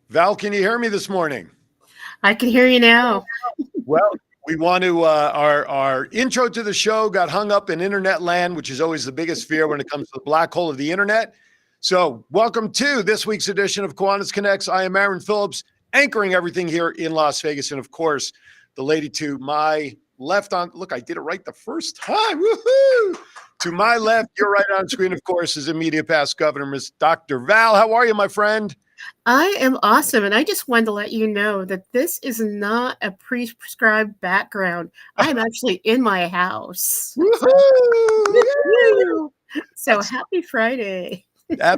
Val, can you hear me this morning? I can hear you now. Well, we want to, our intro to the show got hung up in internet land, which is always the biggest fear when it comes to the black hole of the internet. So welcome to this week's edition of Kiwanis Connects. I am Aaron Phillips, anchoring everything here in Las Vegas. And of course, the lady to my left on, look, I did it right the first time. Woohoo! To my left, you're right on screen, of course, is immediate past governor, Miss Dr. Val. How are you, my friend? I am awesome. And I just wanted to let you know that this is not a prescribed background. I'm actually in my house. Woohoo! So happy Friday. Yeah,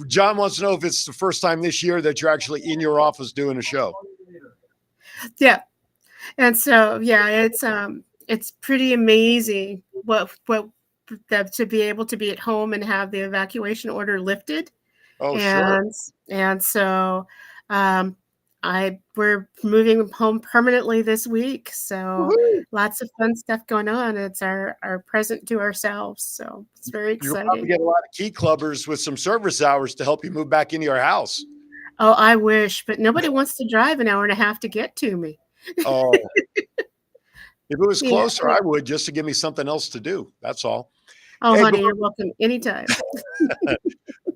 John wants to know if it's the first time this year that you're actually in your office doing a show. Yeah. And so, yeah, it's pretty amazing what that to be able to be at home and have the evacuation order lifted. Oh, sure. And so we're moving home permanently this week. So Woohoo! lots of fun stuff going on. It's our present to ourselves. So it's very You'll probably exciting. get a lot of key clubbers with some service hours to help you move back into your house. Oh, I wish, but nobody wants to drive an hour and a half to get to me. Oh, if it was Yeah. closer, I would, just to give me something else to do. That's all. Oh, Hey, honey, you're welcome anytime. I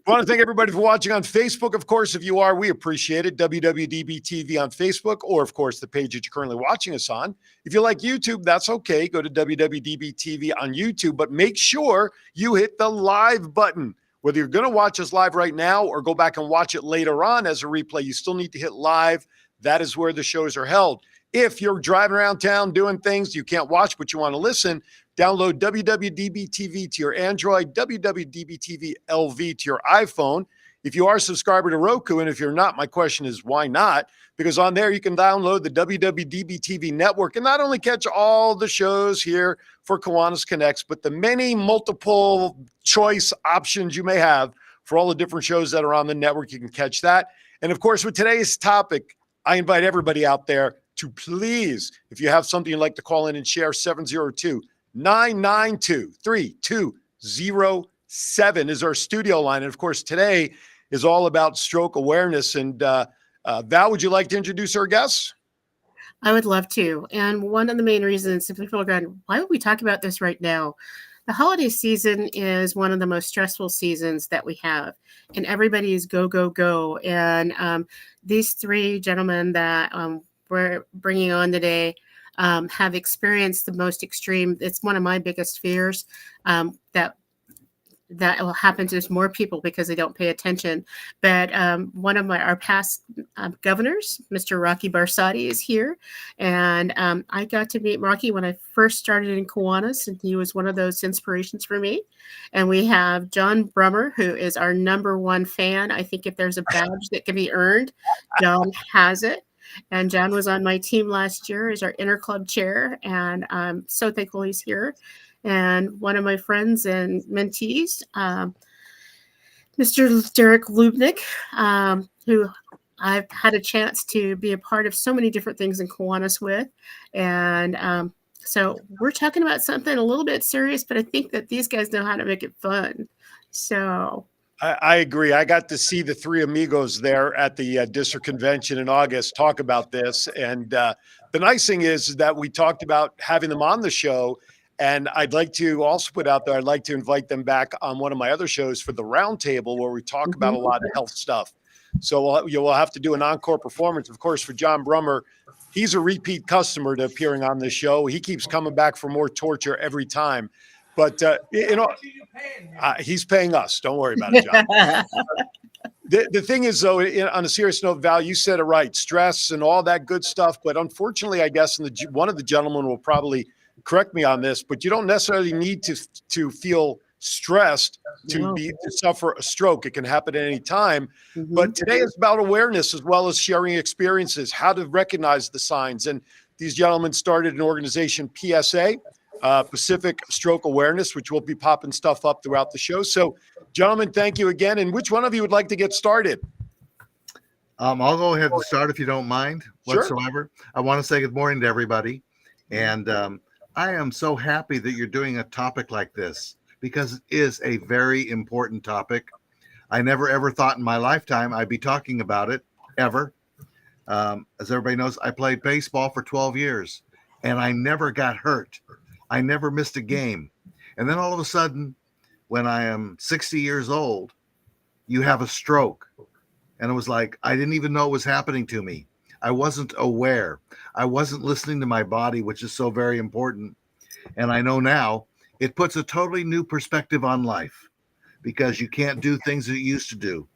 want to thank everybody for watching on Facebook. Of course, if you are, we appreciate it. WWDBTV on Facebook, or of course, the page that you're currently watching us on. If you like YouTube, that's okay. Go to WWDBTV on YouTube, but make sure you hit the live button. Whether you're going to watch us live right now or go back and watch it later on as a replay, you still need to hit live. That is where the shows are held. If you're driving around town doing things you can't watch, but you want to listen, download WWDBTV to your Android, WWDBTV LV to your iPhone. If you are a subscriber to Roku, and if you're not, my question is why not? Because on there you can download the WWDBTV network and not only catch all the shows here for Kiwanis Connects, but the many multiple choice options you may have for all the different shows that are on the network. You can catch that. And of course, with today's topic, I invite everybody out there to please, if you have something you'd like to call in and share, 702-992-3207 is our studio line. And of course, today is all about stroke awareness. And Val, would you like to introduce our guests? I would love to. And one of the main reasons, if people are going, why would we talk about this right now? The holiday season is one of the most stressful seasons that we have, and everybody is go, go, go. And these three gentlemen that we're bringing on today have experienced the most extreme. It's one of my biggest fears that will happen to more people because they don't pay attention. But one of our past governors, Mr. Rocky Barsati, is here. And I got to meet Rocky when I first started in Kiwanis, and he was one of those inspirations for me. And we have John Brummer, who is our #1 fan. I think if there's a badge that can be earned, John has it. And John was on my team last year as our interclub chair, and I'm so thankful he's here. And one of my friends and mentees, Mr. Derek Lubnick, who I've had a chance to be a part of so many different things in Kiwanis with. And so we're talking about something a little bit serious, but I think that these guys know how to make it fun. So I agree. I got to see the three amigos there at the district convention in August talk about this. And the nice thing is that we talked about having them on the show. And I'd like to also put out there, I'd like to invite them back on one of my other shows for the roundtable where we talk about a lot of health stuff. So we'll have to do an encore performance. Of course, for John Brummer, he's a repeat customer to appearing on this show. He keeps coming back for more torture every time. But, he's paying us. Don't worry about it, John. The thing is, though, on a serious note, Val, you said it right. Stress and all that good stuff. But unfortunately, I guess one of the gentlemen will probably correct me on this, but you don't necessarily need to feel stressed to suffer a stroke. It can happen at any time. But today is about awareness as well as sharing experiences, how to recognize the signs. And these gentlemen started an organization, PSA, Pacific Stroke Awareness, which will be popping stuff up throughout the show. So, gentlemen, thank you again. And which one of you would like to get started? I'll go ahead and start if you don't mind whatsoever. Sure. I want to say good morning to everybody. And I am so happy that you're doing a topic like this because it is a very important topic. I never ever thought in my lifetime I'd be talking about it ever. As everybody knows, I played baseball for 12 years and I never got hurt. I never missed a game. And then all of a sudden, when I am 60 years old, you have a stroke. And it was like, I didn't even know it was happening to me. I wasn't aware. I wasn't listening to my body, which is so very important. And I know now it puts a totally new perspective on life because you can't do things that you used to do.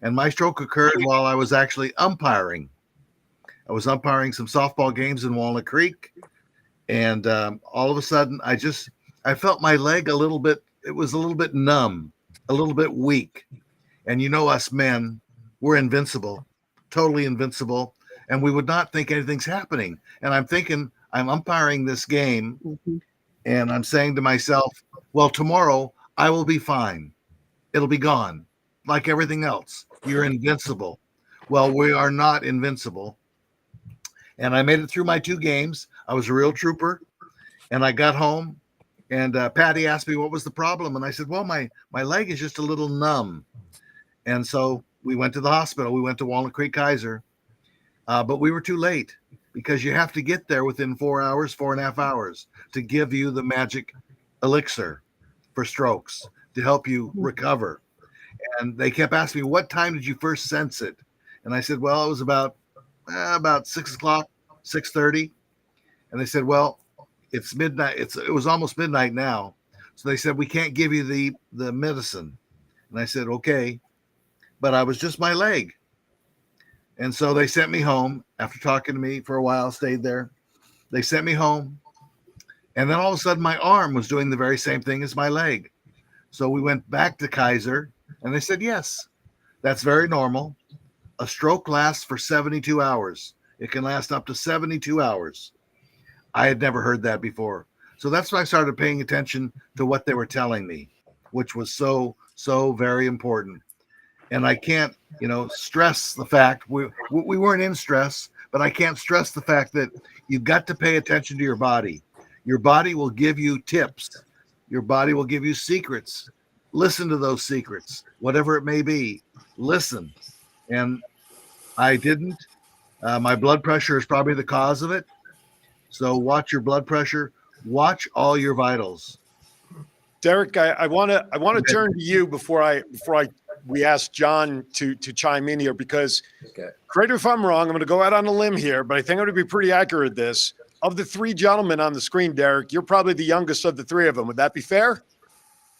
And my stroke occurred while I was actually umpiring. I was umpiring some softball games in Walnut Creek. And all of a sudden, I felt my leg a little bit, it was a little bit numb, a little bit weak. And you know, us men, we're invincible, totally invincible. And we would not think anything's happening. And I'm thinking, I'm umpiring this game. And I'm saying to myself, well, tomorrow I will be fine. It'll be gone. Like everything else. You're invincible. Well, we are not invincible. And I made it through my 2 games. I was a real trooper. And I got home. And Patty asked me what was the problem. And I said, well, my leg is just a little numb. And so we went to the hospital. We went to Walnut Creek Kaiser. But we were too late because you have to get there within 4 hours, 4.5 hours to give you the magic elixir for strokes to help you recover. And they kept asking me, what time did you first sense it? And I said, well, it was about 6 o'clock, 6:30. And they said, well, it's midnight. It was almost midnight now. So they said, we can't give you the medicine. And I said, okay. But I was just my leg. And so they sent me home after talking to me for a while, stayed there. They sent me home. And then all of a sudden, my arm was doing the very same thing as my leg. So we went back to Kaiser and they said, yes, that's very normal. A stroke lasts for 72 hours. It can last up to 72 hours. I had never heard that before. So that's when I started paying attention to what they were telling me, which was so, so very important. And I can't, stress the fact we weren't in stress, but I can't stress the fact that you've got to pay attention to your body. Your body will give you tips. Your body will give you secrets. Listen to those secrets, whatever it may be. Listen. And I didn't. My blood pressure is probably the cause of it. So watch your blood pressure. Watch all your vitals. Derek, I want to turn to you before we ask John to chime in here because, correct me if I'm wrong, I'm going to go out on a limb here, but I think I'm going to be pretty accurate at this. Of the 3 gentlemen on the screen, Derek, you're probably the youngest of the 3 of them. Would that be fair?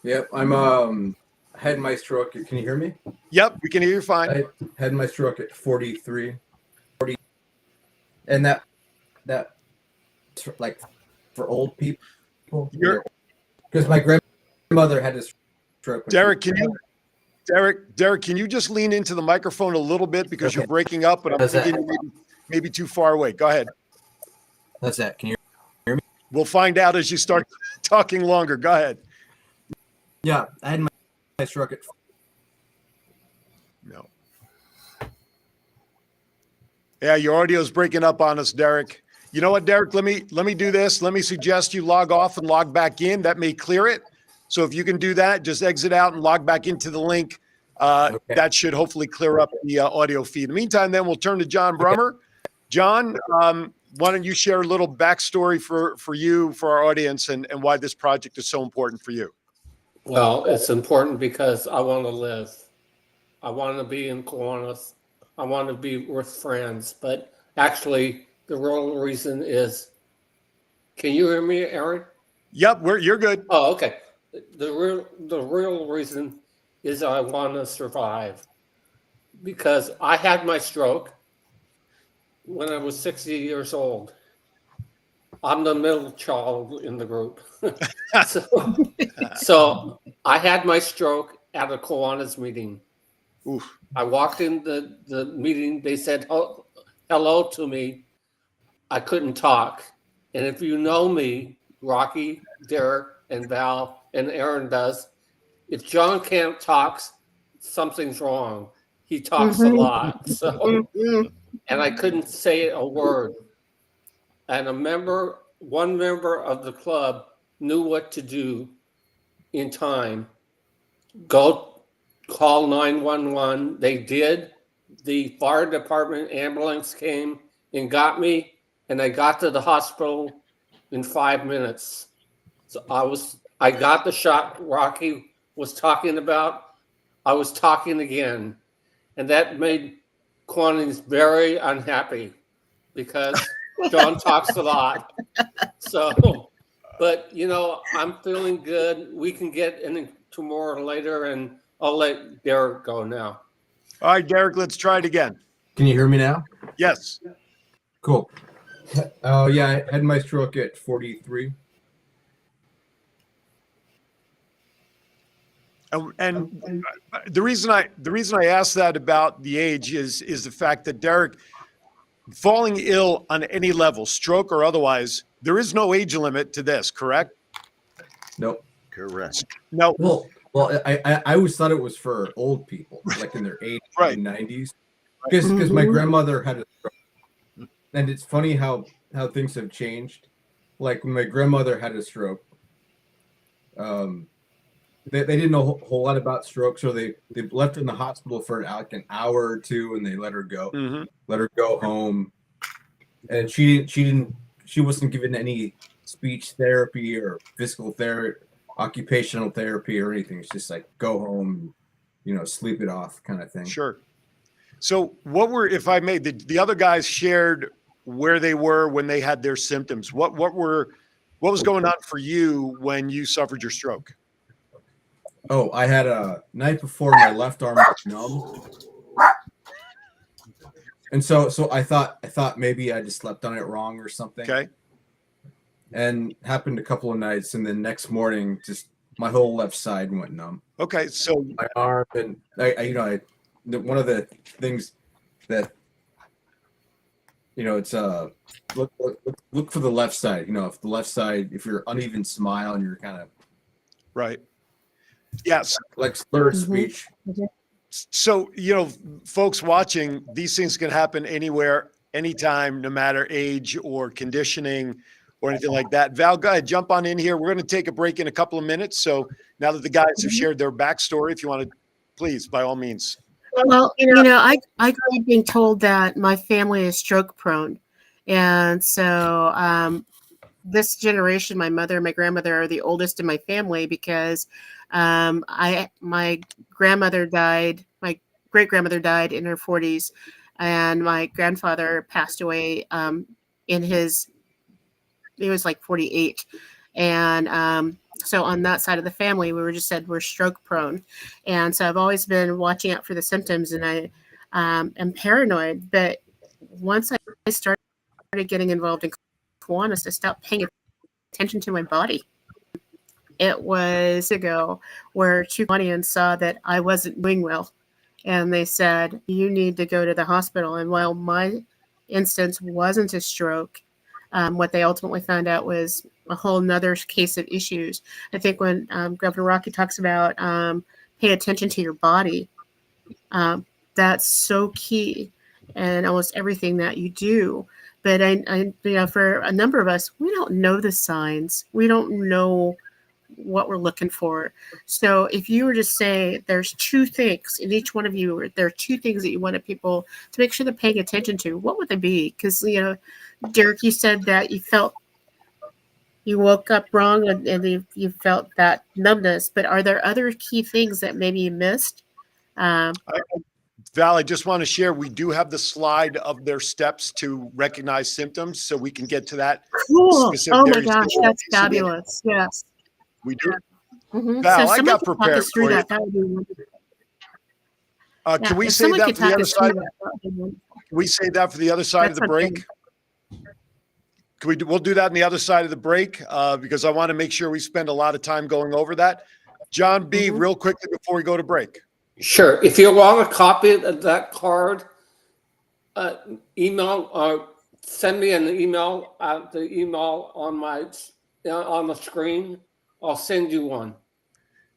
Yep, I'm had my stroke. Can you hear me? Yep, we can hear you fine. I had my stroke at 43, and that like for old people. Because my grandmother had this stroke. Derek, can you just lean into the microphone a little bit because you're breaking up, but I'm thinking maybe too far away. Go ahead. How's that? Can you hear me? We'll find out as you start talking longer. Go ahead. Yeah, I had my stroke at. No. Yeah, your audio is breaking up on us, Derek. You know what, Derek? Let me do this. Let me suggest you log off and log back in. That may clear it. So if you can do that, just exit out and log back into the link. Okay. That should hopefully clear up the audio feed. In the meantime, then we'll turn to John Brummer. Okay. John, why don't you share a little backstory for you, for our audience, and why this project is so important for you? Well, it's important because I want to live. I want to be in Kiwanis. I want to be with friends. But actually, the real reason is, can you hear me, Aaron? Yep, you're good. Oh, okay. The real reason is I want to survive because I had my stroke when I was 60 years old. I'm the middle child in the group. so I had my stroke at a Kiwanis meeting. Oof. I walked in the meeting. They said hello to me. I couldn't talk. And if you know me, Rocky, Derek, and Val, and Aaron does, if John can't talk, something's wrong. He talks a lot. So, and I couldn't say a word. And one member of the club knew what to do in time. Go call 911. They did. The fire department ambulance came and got me, and I got to the hospital in 5 minutes. So I got the shot Rocky was talking about. I was talking again, and that made Kiwanis very unhappy because John talks a lot. So, but I'm feeling good. We can get into more later, and I'll let Derek go now. All right, Derek, let's try it again. Can you hear me now? Yes. Cool. Oh yeah, I had my stroke at 43. And the reason I asked that about the age is the fact that Derek, falling ill on any level, stroke or otherwise, there is no age limit to this, correct? Nope. Correct. No. Well, I always thought it was for old people, like in their 80s Right. and 90s, because my grandmother had a stroke, and it's funny how things have changed. Like when my grandmother had a stroke, they didn't know a whole lot about stroke, so they left her in the hospital for like an hour or two, and they let her go, let her go home, and she wasn't given any speech therapy or physical therapy, occupational therapy or anything. It's just like go home, sleep it off kind of thing. Sure. So if I may, the other guys shared where they were when they had their symptoms. What was going on for you when you suffered your stroke? Oh, I had a night before my left arm was numb. And so I thought maybe I just slept on it wrong or something. Okay. And happened a couple of nights, and then next morning, just my whole left side went numb. Okay, so my arm, and I one of the things that it's look for the left side. If the left side, if you're uneven smile and you're kind of right, yes, like slurred speech. So folks watching, these things can happen anywhere, anytime, no matter age or conditioning or anything like that. Val, go ahead, jump on in here. We're going to take a break in a couple of minutes. So now that the guys have shared their backstory, if you want to, please, by all means. Well, I grew up being told that my family is stroke prone. And so this generation, my mother and my grandmother are the oldest in my family because my grandmother died, my great-grandmother died in her 40s, and my grandfather passed away he was like 48. And so on that side of the family, we were just said we're stroke prone. And so I've always been watching out for the symptoms, and I am paranoid. But once I started getting involved in Kiwanis, I stopped paying attention to my body. It was ago where two Kiwanians saw that I wasn't doing well, and they said, you need to go to the hospital. And while my instance wasn't a stroke, what they ultimately found out was a whole nother case of issues. I think when Governor Rocky talks about pay attention to your body, that's so key in almost everything that you do. But I for a number of us, we don't know the signs. We don't know what we're looking for. So if you were to say there's two things in each one of you, or there are two things that you wanted people to make sure they're paying attention to, what would they be? Because Derek, you said that you woke up wrong and you felt that numbness, but are there other key things that maybe you missed? Val, I just want to share, we do have the slide of their steps to recognize symptoms, so we can get to that. Cool. Oh my gosh, that's fabulous. Yes. We do. Mm-hmm. Val, so I got prepared for you. That would be wonderful. Can we say that for the other side? Can we say that for the other side of the break? We'll do that on the other side of the break because I want to make sure we spend a lot of time going over that. John B., real quickly before we go to break. Sure. If you want a copy of that card, email or send me an email at the email on the screen. I'll send you one.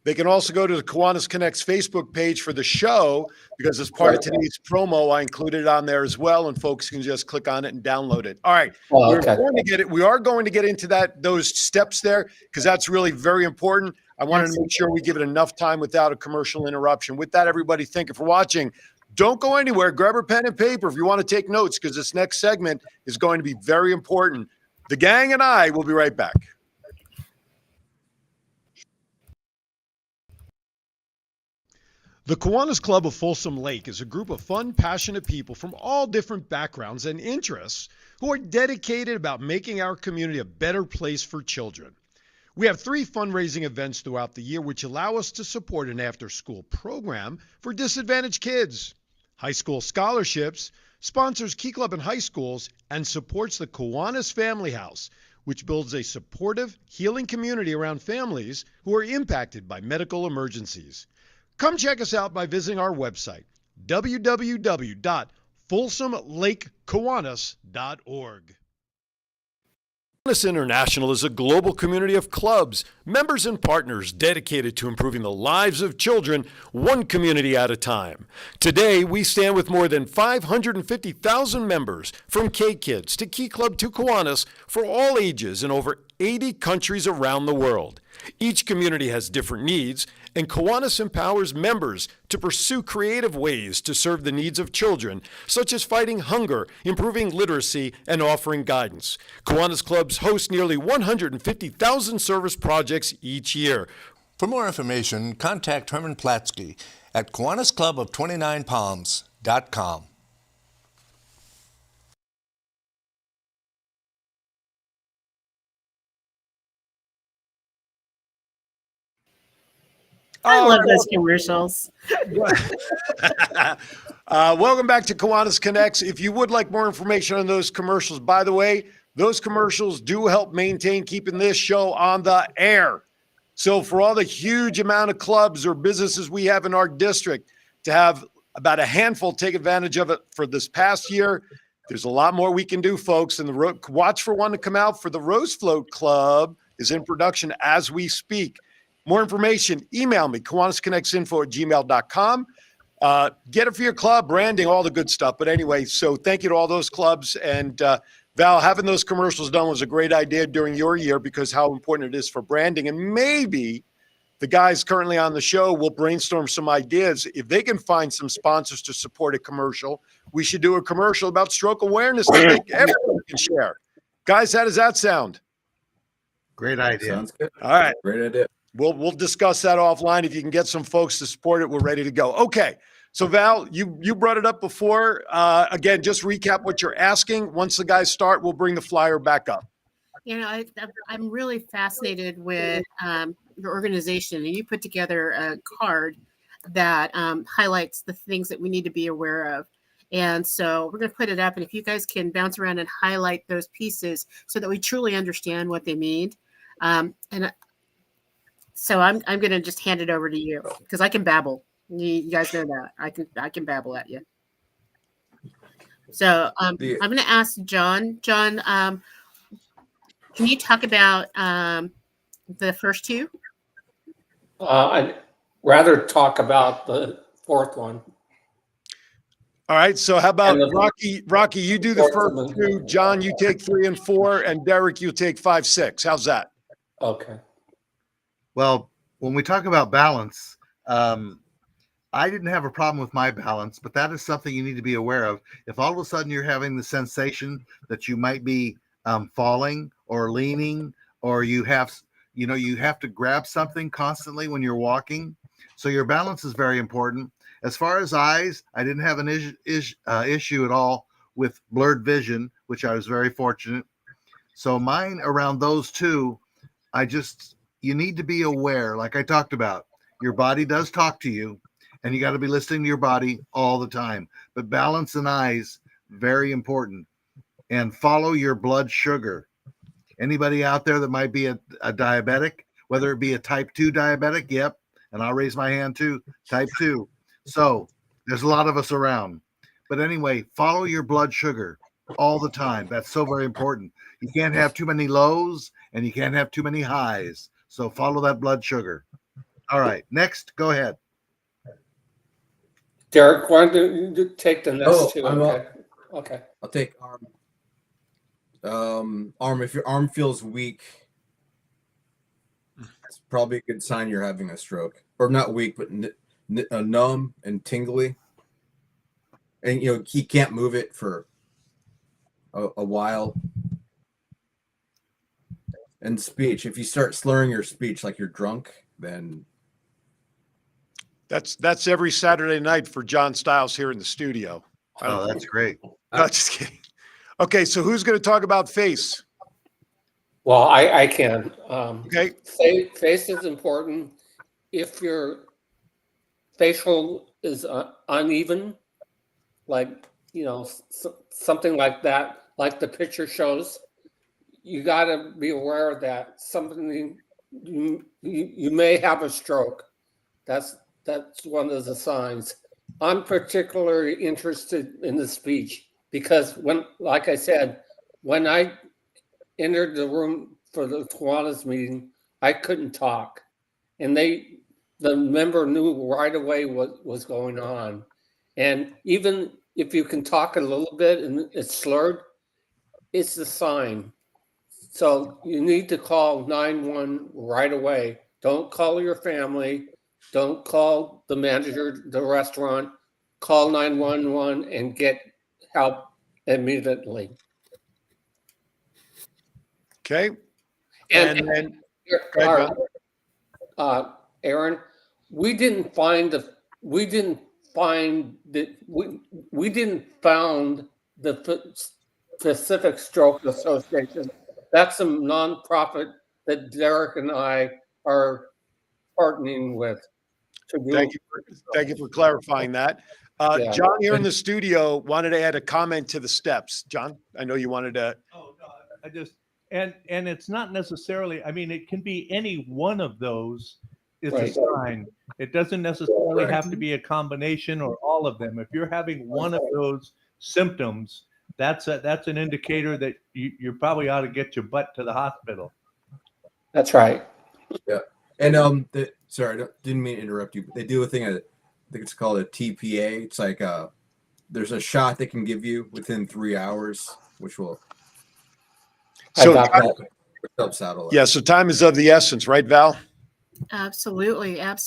They can also go to the Kiwanis Connects Facebook page for the show, because as part of today's promo, I included it on there as well, and folks can just click on it and download it. All right. Oh, We're okay. going to get it. We are going to get into those steps there, because that's really very important. I wanted to make sure we give it enough time without a commercial interruption. With that, everybody, thank you for watching. Don't go anywhere. Grab a pen and paper if you want to take notes, because this next segment is going to be very important. The gang and I will be right back. The Kiwanis Club of Folsom Lake is a group of fun, passionate people from all different backgrounds and interests who are dedicated about making our community a better place for children. We have 3 fundraising events throughout the year which allow us to support an after-school program for disadvantaged kids, high school scholarships, sponsors Key Club in high schools, and supports the Kiwanis Family House, which builds a supportive, healing community around families who are impacted by medical emergencies. Come check us out by visiting our website, www.folsomlakekiwanis.org. Kiwanis International is a global community of clubs, members, and partners dedicated to improving the lives of children, one community at a time. Today, we stand with more than 550,000 members, from K-Kids to Key Club to Kiwanis, for all ages in over 80 countries around the world. Each community has different needs, and Kiwanis empowers members to pursue creative ways to serve the needs of children, such as fighting hunger, improving literacy, and offering guidance. Kiwanis clubs host nearly 150,000 service projects each year. For more information, contact Herman Platsky at KiwanisClub of 29Palms.com. I love those commercials. Welcome back to Kiwanis Connects. If you would like more information on those commercials, by the way, those commercials do help maintain keeping this show on the air. So for all the huge amount of clubs or businesses we have in our district, to have about a handful take advantage of it for this past year, there's a lot more we can do, folks. And watch for one to come out for the Rose Float Club is in production as we speak. More information, email me, KiwanisConnectsInfo@gmail.com. Get it for your club, branding, all the good stuff. But anyway, so thank you to all those clubs. And Val, having those commercials done was a great idea during your year, because how important it is for branding. And maybe the guys currently on the show will brainstorm some ideas. If they can find some sponsors to support a commercial, we should do a commercial about stroke awareness that they, everyone can share. Guys, how does that sound? Great idea. Sounds good. All right. Great idea. We'll discuss that offline. If you can get some folks to support it, we're ready to go. Okay. So Val, you brought it up before. Again, just recap what you're asking. Once the guys start, we'll bring the flyer back up. You know, I'm really fascinated with your organization, and you put together a card that highlights the things that we need to be aware of. And so we're going to put it up, and if you guys can bounce around and highlight those pieces so that we truly understand what they mean. So I'm going to just hand it over to you, because I can babble. You guys know that I can babble at you. So I'm going to ask John. John, can you talk about the first two? I'd rather talk about the fourth one. All right. So how about Rocky, you do the first two. John, you take 3 and 4, and Derek, you take 5, 6. How's that? Okay. Well, when we talk about balance, I didn't have a problem with my balance, but that is something you need to be aware of. If all of a sudden you're having the sensation that you might be falling or leaning, or you have to grab something constantly when you're walking. So your balance is very important. As far as eyes, I didn't have an issue at all with blurred vision, which I was very fortunate. So mine around those two, you need to be aware, like I talked about, your body does talk to you, and you got to be listening to your body all the time. But balance and eyes, very important. And follow your blood sugar. Anybody out there that might be a diabetic, whether it be a type 2 diabetic, yep, and I'll raise my hand too, type 2. So there's a lot of us around. But anyway, follow your blood sugar all the time. That's so very important. You can't have too many lows, and you can't have too many highs. So follow that blood sugar. All right. Next, go ahead. Derek, why don't you take the next two? I'm Okay. up. Okay. I'll take arm. Arm. If your arm feels weak, it's probably a good sign you're having a stroke, or not weak, but numb and tingly. And you can't move it for a while. And speech. If you start slurring your speech like you're drunk, then That's every Saturday night for John Stiles here in the studio. Oh, that's great. No, just kidding. Okay, so who's going to talk about face? Well, I can. Okay. Face is important. If your facial is uneven, like, something like that, like the picture shows, you got to be aware that something you may have a stroke. That's one of the signs. I'm particularly interested in the speech because like I said, when I entered the room for the Kiwanis meeting, I couldn't talk, and the member knew right away what was going on. And even if you can talk a little bit and it's slurred, it's a sign. So you need to call 911 right away. Don't call your family. Don't call the manager, the restaurant. Call 911 and get help immediately. Okay. And then, Aaron, we didn't found the Pacific Stroke Association. That's a nonprofit that Derek and I are partnering with. Thank you for clarifying that. Yeah. John here in the studio wanted to add a comment to the steps. John, I know you wanted to. Oh, no, I just, and it's not necessarily, I mean, it can be any one of those is a sign. It doesn't necessarily have to be a combination or all of them. If you're having one of those symptoms, that's an indicator that you probably ought to get your butt to the hospital. That's right. Yeah. And sorry, didn't mean to interrupt you, but they do a thing, I think it's called a TPA. It's like there's a shot they can give you within 3 hours, which will helps out a lot. Yeah, so time is of the essence, right, Val? Absolutely. And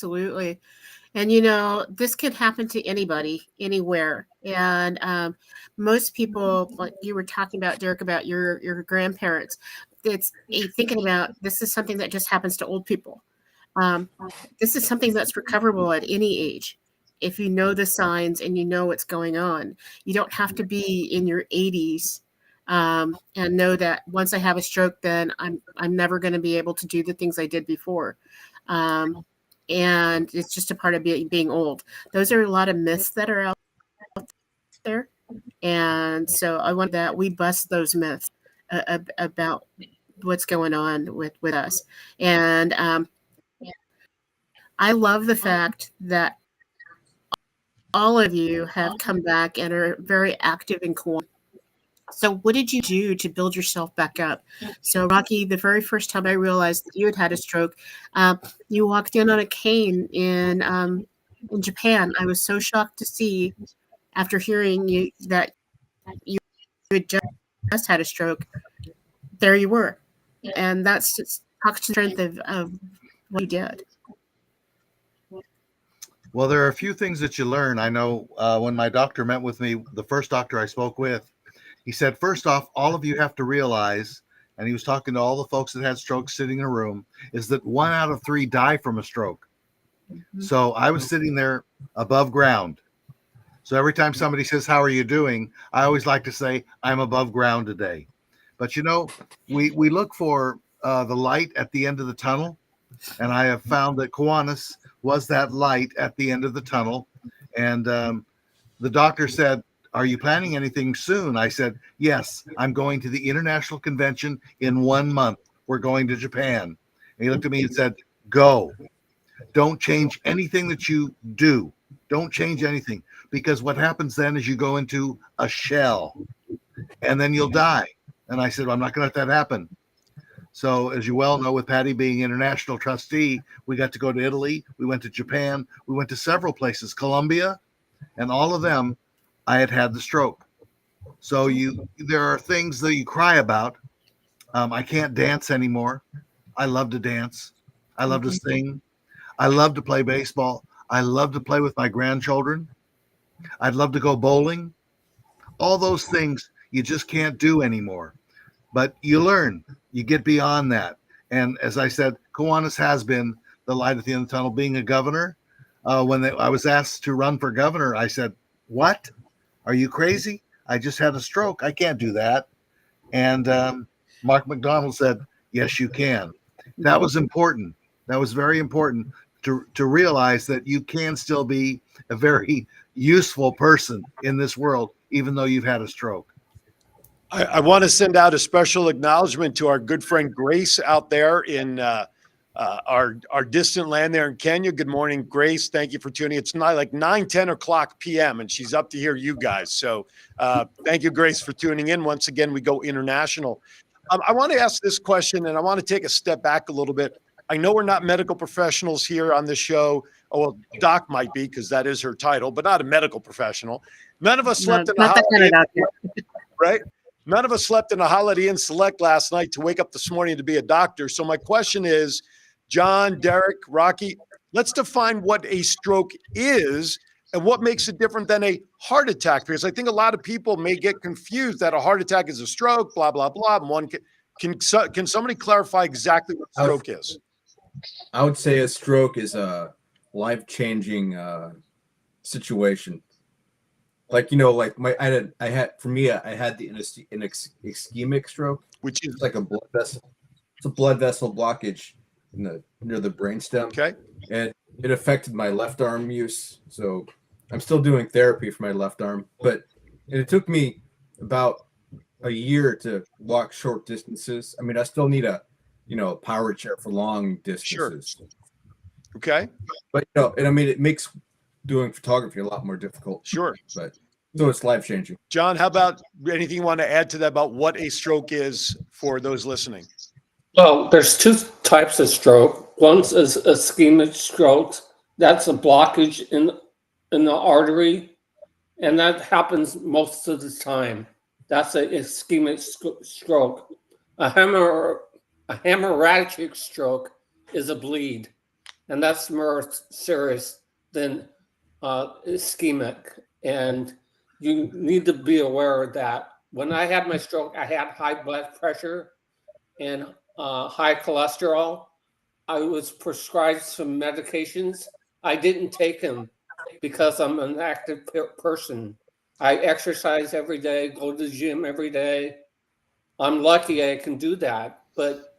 this could happen to anybody, anywhere. And most people, like you were talking about, Derek, about your grandparents, it's thinking about this is something that just happens to old people. This is something that's recoverable at any age. If you know the signs and you know what's going on, you don't have to be in your 80s and know that once I have a stroke, then I'm never going to be able to do the things I did before. And it's just a part of being old. Those are a lot of myths that are out there. And so I want that we bust those myths about what's going on with us. And I love the fact that all of you have come back and are very active in Kiwanis. So what did you do to build yourself back up? So Rocky, the very first time I realized that you had a stroke, you walked in on a cane in Japan. I was so shocked to see, after hearing that you had just had a stroke, there you were. And that's just talks to the strength of what you did. Well, there are a few things that you learn. I know when my doctor met with me, the first doctor I spoke with, he said, first off, all of you have to realize, and he was talking to all the folks that had strokes sitting in a room, is that 1 out of 3 die from a stroke. Mm-hmm. So I was sitting there above ground. So every time somebody says, how are you doing? I always like to say, I'm above ground today. But, we look for the light at the end of the tunnel. And I have found that Kiwanis was that light at the end of the tunnel. And the doctor said, are you planning anything soon? I said, yes, I'm going to the international convention in 1 month. We're going to Japan. And he looked at me and said, go. Don't change anything that you do. Don't change anything. Because what happens then is you go into a shell and then you'll die. And I said, well, I'm not going to let that happen. So, as you well know, with Patty being international trustee, we got to go to Italy. We went to Japan. We went to several places, Colombia, and all of them, I had the stroke. So there are things that you cry about. I can't dance anymore. I love to dance. I love to sing. I love to play baseball. I love to play with my grandchildren. I'd love to go bowling. All those things you just can't do anymore. But you learn, you get beyond that. And as I said, Kiwanis has been the light at the end of the tunnel. Being a governor, when I was asked to run for governor, I said, "What? Are you crazy? I just had a stroke. I can't do that." And Mark McDonald said, "Yes, you can." That was important. That was very important to realize that you can still be a very useful person in this world, even though you've had a stroke. I want to send out a special acknowledgement to our good friend Grace out there in our distant land there in Kenya. Good morning, Grace. Thank you for tuning. It's not like 10 o'clock p.m. and she's up to hear you guys. So thank you, Grace, for tuning in. Once again, we go international. I want to ask this question, and I want to take a step back a little bit. I know we're not medical professionals here on the show. Oh, well, Doc might be because that is her title, but not a medical professional. None of us slept in a Holiday Inn, right? None of us slept in a Holiday Inn Select last night to wake up this morning to be a doctor. So my question is, John, Derek, Rocky, let's define what a stroke is and what makes it different than a heart attack. Because I think a lot of people may get confused that a heart attack is a stroke, blah, blah, blah. And one can somebody clarify exactly what a stroke is? I would say a stroke is a life-changing situation. Like, like I had the ischemic stroke, which is like a blood vessel. It's a blood vessel blockage near the brainstem. Okay. And it affected my left arm use. So I'm still doing therapy for my left arm, but it took me about a year to walk short distances. I mean, I still need a power chair for long distances. Sure. Okay. But and I mean, it makes doing photography a lot more difficult. Sure. But so it's life changing. John, how about anything you want to add to that about what a stroke is for those listening? Well, there's two types of stroke. One is ischemic stroke. That's a blockage in the artery, and that happens most of the time. That's an ischemic stroke. A hemorrhagic stroke is a bleed, and that's more serious than ischemic. And you need to be aware of that. When I had my stroke, I had high blood pressure and high cholesterol. I was prescribed some medications. I didn't take them because I'm an active person. I exercise every day, go to the gym every day. I'm lucky I can do that, but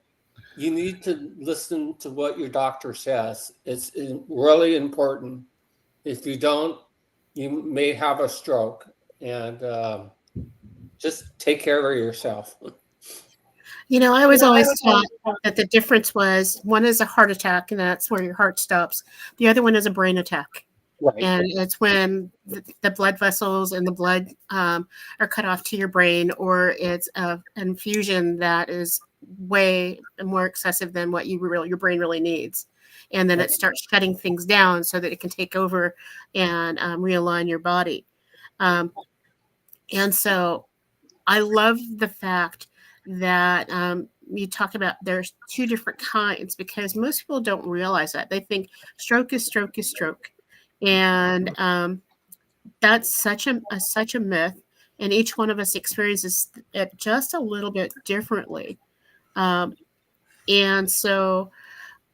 you need to listen to what your doctor says. It's really important. If you don't, you may have a stroke, and just take care of yourself. I was always taught that the difference was one is a heart attack, and that's where your heart stops. The other one is a brain attack. Right. And it's when the blood vessels and the blood are cut off to your brain, or it's an infusion that is way more excessive than what your brain really needs. And then it starts shutting things down so that it can take over and realign your body. And so I love the fact that you talk about there's two different kinds, because most people don't realize that. They think stroke is stroke is stroke. And that's such a myth. And each one of us experiences it just a little bit differently. And so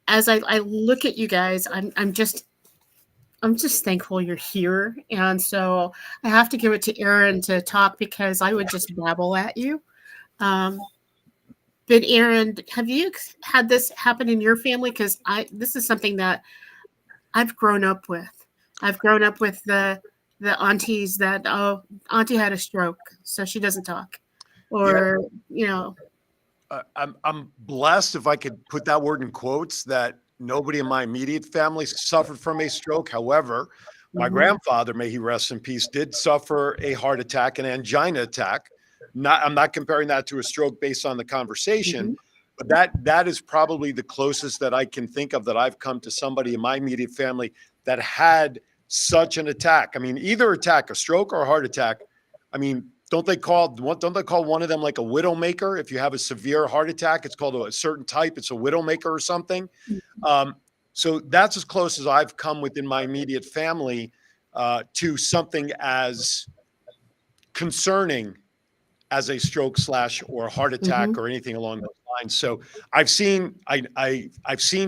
as I look at you guys, I'm just thankful you're here. And so I have to give it to Aaron to talk, because I would just babble at you. But Aaron, have you had this happen in your family? Because this is something that I've grown up with. I've grown up with the aunties that, oh, auntie had a stroke, so she doesn't talk, or I'm blessed, if I could put that word in quotes, that nobody in my immediate family suffered from a stroke. However, my grandfather, may he rest in peace, did suffer a heart attack, an angina attack. I'm not comparing that to a stroke based on the conversation, But that is probably the closest that I can think of that I've come to somebody in my immediate family that had such an attack. I mean, either attack, a stroke or a heart attack. I mean, don't they call one of them like a widowmaker? If you have a severe heart attack, it's called a certain type. It's a widowmaker or something. So that's as close as I've come within my immediate family to something as concerning as a stroke / or a heart attack or anything along those lines. So I've seen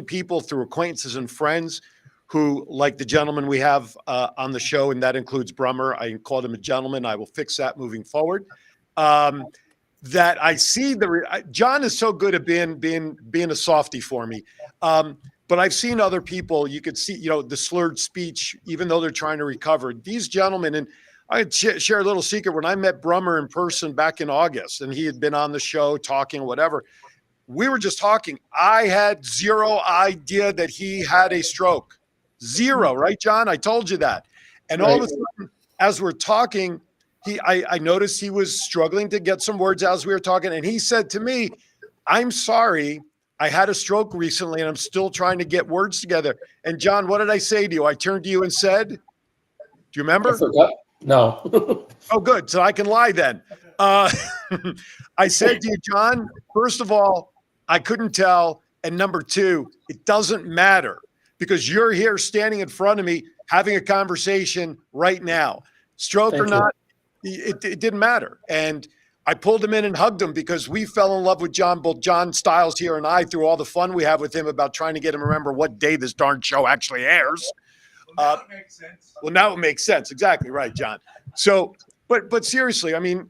people through acquaintances and friends who, like the gentleman we have on the show, and that includes Brummer. I called him a gentleman. I will fix that moving forward. That I see John is so good at being a softie for me. But I've seen other people, you could see, the slurred speech, even though they're trying to recover. These gentlemen, and I share a little secret. When I met Brummer in person back in August, and he had been on the show talking, whatever, we were just talking. I had zero idea that he had a stroke. Zero, right, John? I told you that. And all of a sudden, as we're talking, I noticed he was struggling to get some words out as we were talking. And he said to me, "I'm sorry, I had a stroke recently and I'm still trying to get words together." And John, what did I say to you? I turned to you and said, do you remember? I forgot. No. Oh, good. So I can lie then. I said to you, John, first of all, I couldn't tell. And number two, it doesn't matter because you're here standing in front of me having a conversation right now. Stroke or not, it didn't matter. And I pulled him in and hugged him because we fell in love with John, both John Stiles here and I, through all the fun we have with him about trying to get him to remember what day this darn show actually airs. Well, now it makes sense. Well, now it makes sense. Exactly right, John. So, but seriously, I mean,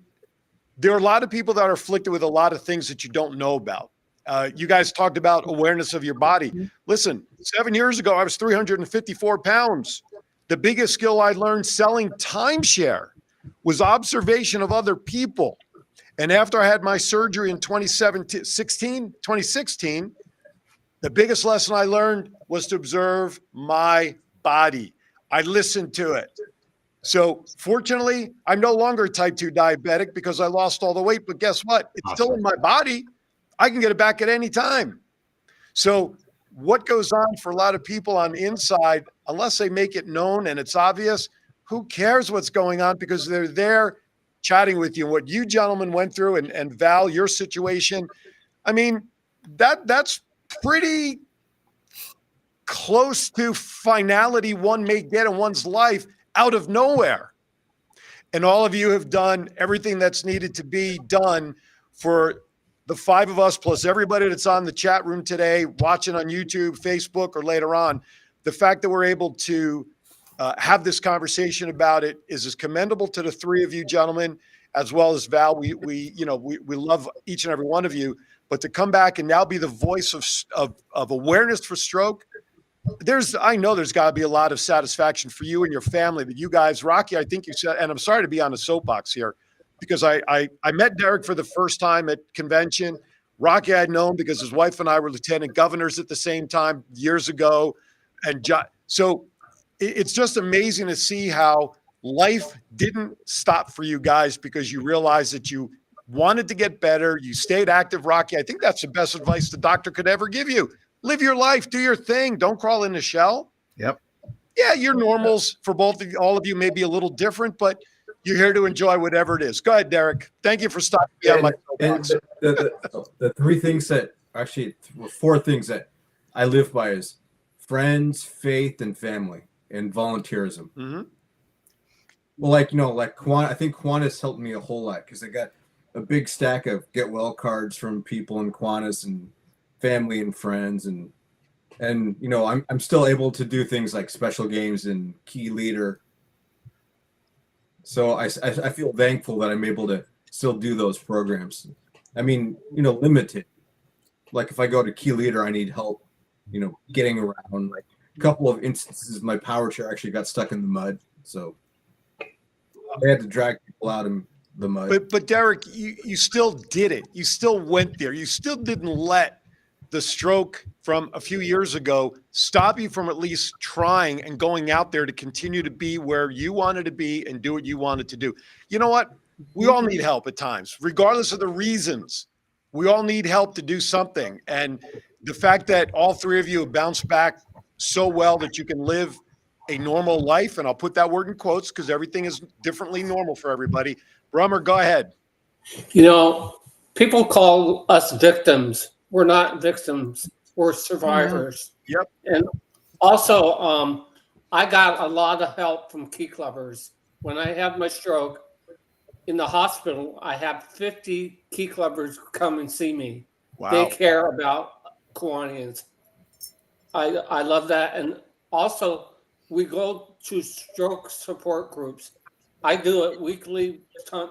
there are a lot of people that are afflicted with a lot of things that you don't know about. You guys talked about awareness of your body. Listen, 7 years ago, I was 354 pounds. The biggest skill I learned selling timeshare was observation of other people. And after I had my surgery in 2016, the biggest lesson I learned was to observe my body. I listened to it. So fortunately, I'm no longer type 2 diabetic because I lost all the weight. But guess what? It's still in my body. I can get it back at any time. So what goes on for a lot of people on the inside, unless they make it known and it's obvious, who cares what's going on because they're there chatting with you. What you gentlemen went through and Val, your situation, I mean, that's pretty close to finality one may get in one's life out of nowhere. And all of you have done everything that's needed to be done for the 5 of us, plus everybody that's on the chat room today, watching on YouTube, Facebook, or later on. The fact that we're able to have this conversation about it is as commendable to the 3 of you gentlemen, as well as Val. We love each and every one of you, but to come back and now be the voice of awareness for stroke, I know there's got to be a lot of satisfaction for you and your family that you guys, Rocky, I think you said, and I'm sorry to be on a soapbox here because I met Derek for the first time at convention. Rocky I'd known because his wife and I were lieutenant governors at the same time years ago. And so it's just amazing to see how life didn't stop for you guys because you realized that you wanted to get better. You stayed active, Rocky. I think that's the best advice the doctor could ever give you. Live your life, do your thing. Don't crawl in the shell. Yep. Yeah, your normals for all of you may be a little different, but you're here to enjoy whatever it is. Go ahead, Derek. Thank you for stopping me on my soapbox. The 3 things that actually 4 things that I live by is friends, faith, and family, and volunteerism. Mm-hmm. Well, I think Kiwanis helped me a whole lot because I got a big stack of get well cards from people in Kiwanis and family and friends, and I'm still able to do things like special games and key leader. So I feel thankful that I'm able to still do those programs. I mean, limited. Like if I go to key leader, I need help, getting around. Like a couple of instances, my power chair actually got stuck in the mud, so I had to drag people out in the mud. But Derek, you still did it. You still went there. You still didn't let the stroke from a few years ago stop you from at least trying and going out there to continue to be where you wanted to be and do what you wanted to do. You know what? We all need help at times, regardless of the reasons. we all need help to do something. And the fact that all three of you have bounced back so well that you can live a normal life, and I'll put that word in quotes because everything is differently normal for everybody. Brummer, go ahead. You know, people call us victims. We're not victims. We're survivors. Yep. And also, I got a lot of help from key clubbers. When I had my stroke in the hospital, I had 50 key clubbers come and see me. Wow. They care about Kiwanians. I love that. And also, we go to stroke support groups. I do it weekly,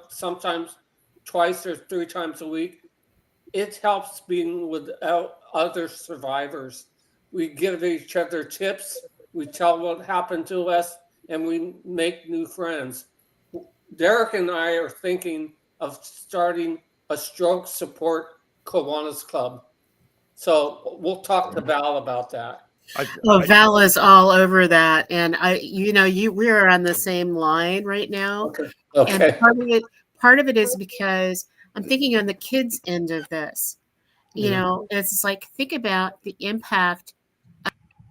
sometimes twice or 3 times a week. It helps being with other survivors. We give each other tips. We tell what happened to us, and we make new friends. Derek and I are thinking of starting a stroke support Kiwanis club. So we'll talk to Val about that. Val is all over that, and we are on the same line right now. Okay. And part of it is because I'm thinking on the kids' end of this. It's like, think about the impact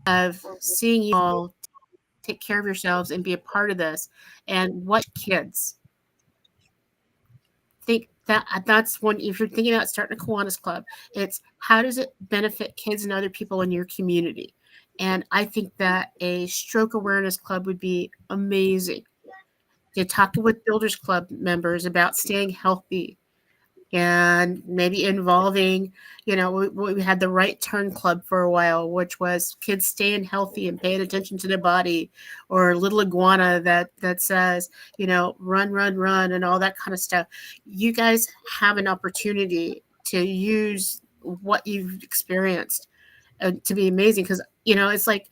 of seeing you all take care of yourselves and be a part of this, and what kids think that's one. If you're thinking about starting a Kiwanis club, it's how does it benefit kids and other people in your community. And I think that a stroke awareness club would be amazing. To talk with Builders Club members about staying healthy, and maybe involving, we had the Right Turn Club for a while, which was kids staying healthy and paying attention to their body, or Little Iguana that says, run, and all that kind of stuff. You guys have an opportunity to use what you've experienced to be amazing. Because, it's like,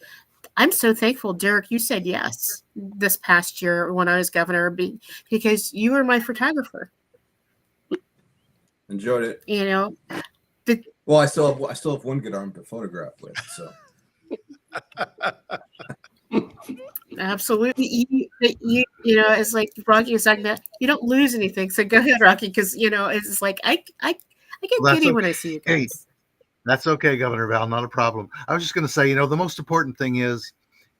I'm so thankful, Derek, you said yes this past year when I was governor, because you were my photographer. Enjoyed it. Well, I still have one good arm to photograph with, so. Absolutely. It's like Rocky was talking about, you don't lose anything. So go ahead, Rocky, because it's like I get giddy when I see you guys. Hey, that's okay, Governor Val, not a problem. I was just going to say, the most important thing is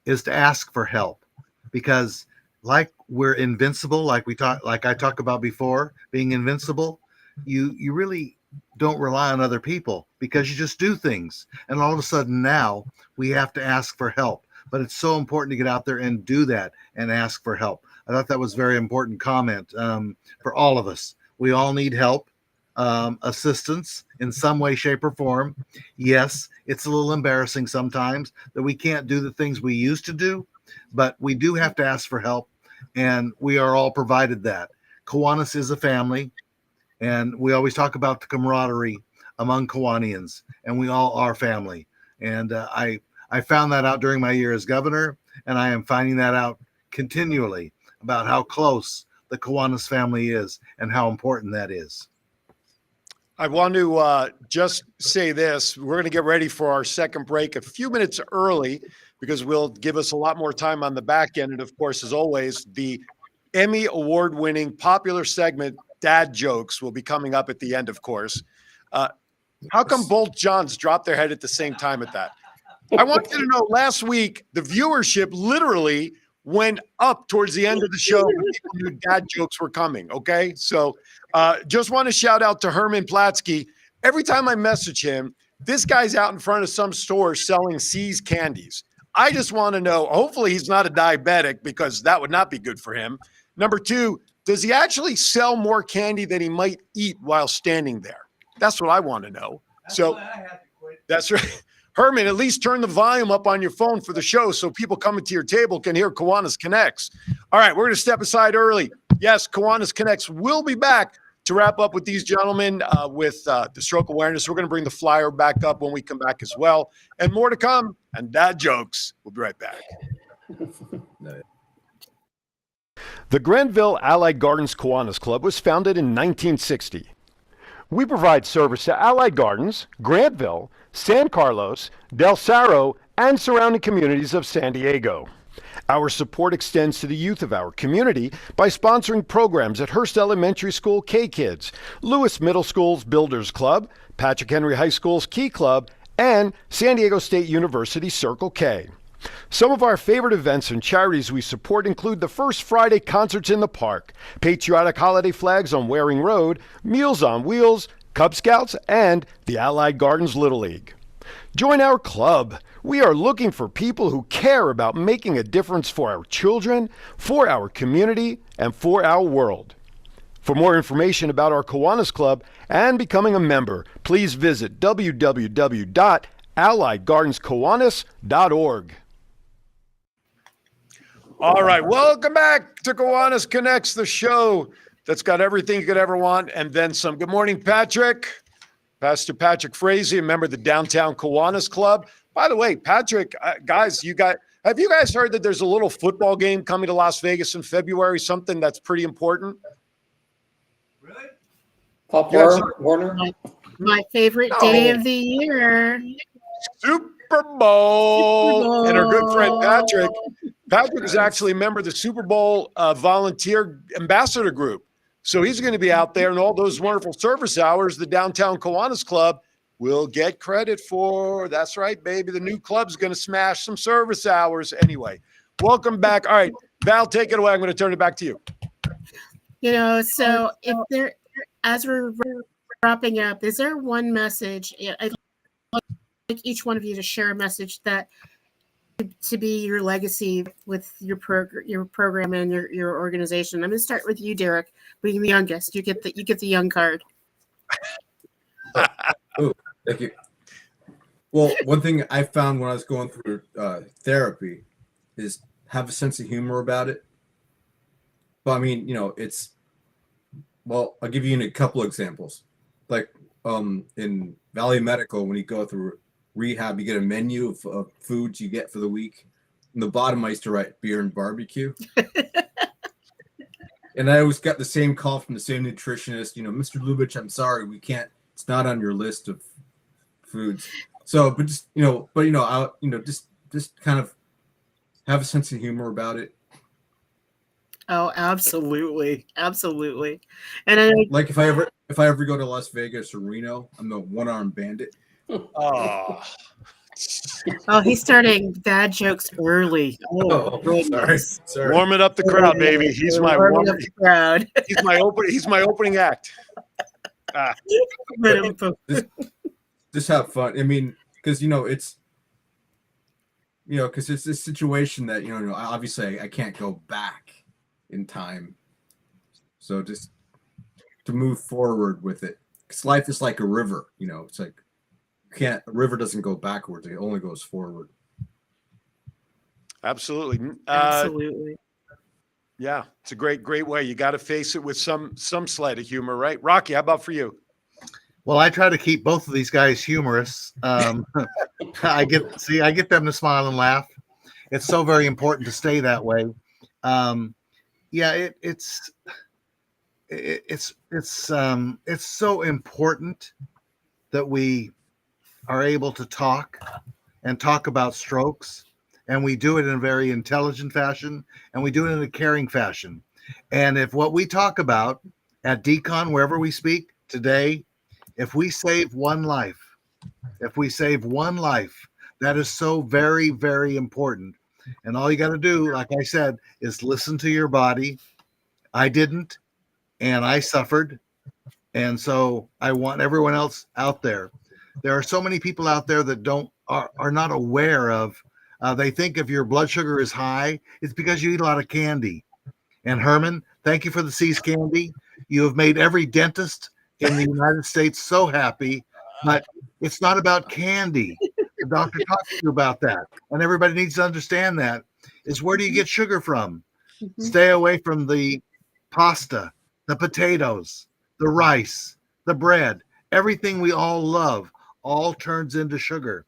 to ask for help, because like we're invincible, like I talked about before, being invincible, you really don't rely on other people, because you just do things. And all of a sudden now we have to ask for help. But it's so important to get out there and do that and ask for help. I thought that was a very important comment for all of us. We all need help, assistance in some way, shape, or form. Yes, it's a little embarrassing sometimes that we can't do the things we used to do, but we do have to ask for help, and we are all provided that. Kiwanis is a family, and we always talk about the camaraderie among Kiwanians, and we all are family. And I found that out during my year as governor, and I am finding that out continually about how close the Kiwanis family is and how important that is. I want to just say this. We're going to get ready for our second break a few minutes early, because we'll give us a lot more time on the back end. And of course, as always, the Emmy award-winning popular segment, Dad Jokes, will be coming up at the end, of course. How come both Johns dropped their head at the same time at that? I want you to know, last week, the viewership literally went up towards the end of the show when people knew Dad Jokes were coming, okay? So just want to shout out to Herman Platsky. Every time I message him, this guy's out in front of some store selling C's candies. I just want to know, hopefully he's not a diabetic, because that would not be good for him. Number two, does he actually sell more candy than he might eat while standing there? That's what I want to know. That's right. Herman, at least turn the volume up on your phone for the show so people coming to your table can hear Kiwanis Connects. All right, we're going to step aside early. Yes, Kiwanis Connects will be back to wrap up with these gentlemen with the stroke awareness. We're going to bring the flyer back up when we come back as well. And more to come, and Dad Jokes. We'll be right back. The Granville Allied Gardens Kiwanis Club was founded in 1960. We provide service to Allied Gardens, Granville, San Carlos, Del Cerro, and surrounding communities of San Diego. Our support extends to the youth of our community by sponsoring programs at Hearst Elementary School K-Kids, Lewis Middle School's Builders Club, Patrick Henry High School's Key Club, and San Diego State University Circle K. Some of our favorite events and charities we support include the First Friday Concerts in the Park, Patriotic Holiday Flags on Waring Road, Meals on Wheels, Cub Scouts, and the Allied Gardens Little League. Join our club. We are looking for people who care about making a difference for our children, for our community, and for our world. For more information about our Kiwanis Club and becoming a member, please visit www.alliedgardenskiwanis.org. All right, welcome back to Kiwanis Connects, the show that's got everything you could ever want and then some. Good morning, Patrick. Pastor Patrick Frazee, a member of the Downtown Kiwanis Club. By the way, Patrick, guys, have you guys heard that there's a little football game coming to Las Vegas in February, something that's pretty important? Really? Pop Warner? My favorite day of the year. Super Bowl. And our good friend Patrick is actually a member of the Super Bowl volunteer ambassador group. So he's going to be out there, and all those wonderful service hours the Downtown Kiwanis Club will get credit for. That's right, baby. The new club's going to smash some service hours. Anyway, welcome back. All right, Val, take it away. I'm going to turn it back to you. So if there, as we're wrapping up, is there one message? I'd like each one of you to share a message that to be your legacy with your program and your organization. I'm going to start with you, Derek, being the youngest. You get the young card. Oh, thank you. Well, one thing I found when I was going through therapy is have a sense of humor about it. But I mean, I'll give you a couple examples. Like in Valley Medical, when you go through rehab, you get a menu of foods you get for the week. In the bottom, I used to write beer and barbecue. And I always got the same call from the same nutritionist, Mr. Lubitsch, I'm sorry, it's not on your list of foods. So, but just, just kind of have a sense of humor about it. Oh, absolutely. Absolutely. And like if I ever go to Las Vegas or Reno, I'm the one-armed bandit. Oh, he's starting bad jokes early. Sorry. Warming up the crowd, baby. He's my crowd. He's my opening act. Just have fun. I mean, because it's because it's this situation that obviously I can't go back in time, so just to move forward with it. Because life is like a river. It's like. A river doesn't go backwards, it only goes forward. Absolutely. Yeah, it's a great way. You got to face it with some slight of humor, right? Rocky, how about for you? Well, I try to keep both of these guys humorous. I get them to smile and laugh. It's so very important to stay that way. It's so important that we are able to talk about strokes, and we do it in a very intelligent fashion, and we do it in a caring fashion. And if what we talk about at DCON, wherever we speak today, if we save one life, that is so very, very important. And all you got to do, like I said, is listen to your body. I didn't, and I suffered. And so I want everyone else out there. There are so many people out there that are not aware of. They think if your blood sugar is high, it's because you eat a lot of candy. And Herman, thank you for the C's candy. You have made every dentist in the United States so happy. But it's not about candy. The doctor talked to you about that, and everybody needs to understand that. Is where do you get sugar from? Mm-hmm. Stay away from the pasta, the potatoes, the rice, the bread. Everything we all love all turns into sugar.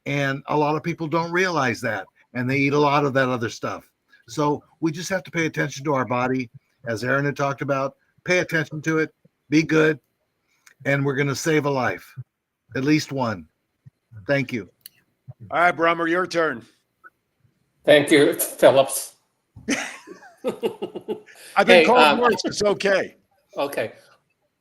And a lot of people don't realize that, and they eat a lot of that other stuff. So we just have to pay attention to our body, as Aaron had talked about. Pay attention to it, be good, and we're going to save a life, at least one. Thank you. All right, Brummer, your turn. Thank you, Phillips. I've been Hey, called worse. It's okay. Okay.